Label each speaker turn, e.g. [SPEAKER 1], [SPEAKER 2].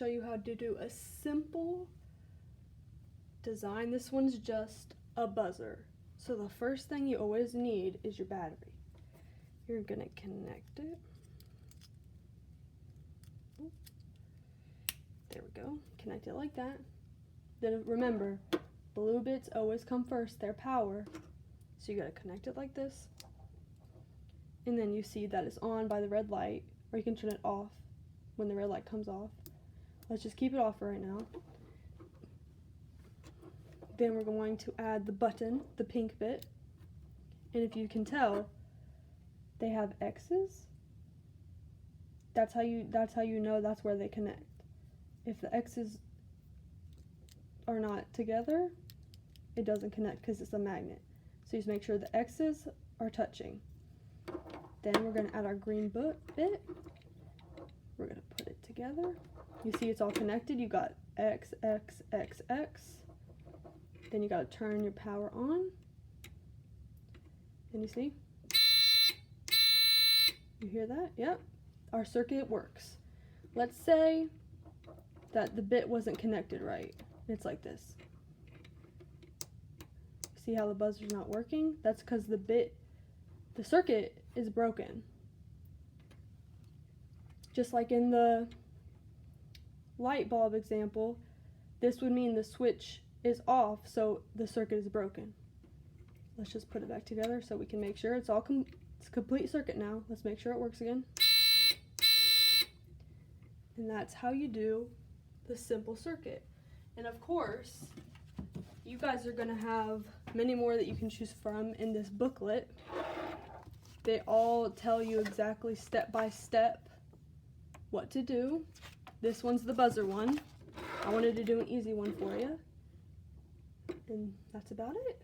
[SPEAKER 1] show you how to do a simple design. This one's just a buzzer. So the first thing you always need is your battery. You're gonna connect it. There we go. Connect it like that. Then remember, blue bits always come first. They're power. So you gotta connect it like this. And then you see that it's on by the red light, or you can turn it off when the red light comes off. Let's just keep it off for right now. Then we're going to add the button, the pink bit. And if you can tell, they have X's. That's how you know that's where they connect. If the X's are not together, it doesn't connect because it's a magnet. So you just make sure the X's are touching. Then we're going to add our green bit. We're going to put it together. You see it's all connected. You got X, X, X, X. Then you got to turn your power on. And you see? You hear that? Yep. Our circuit works. Let's say that the bit wasn't connected right. It's like this. See how the buzzer's not working? That's because the circuit is broken. Just like in the light bulb example, this would mean the switch is off, so the circuit is broken. Let's just put it back together so we can make sure it's all it's a complete circuit now. Let's make sure it works again. And that's how you do the simple circuit. And of course, you guys are gonna have many more that you can choose from in this booklet. They all tell you exactly step by step what to do. This one's the buzzer one. I wanted to do an easy one for you. And that's about it.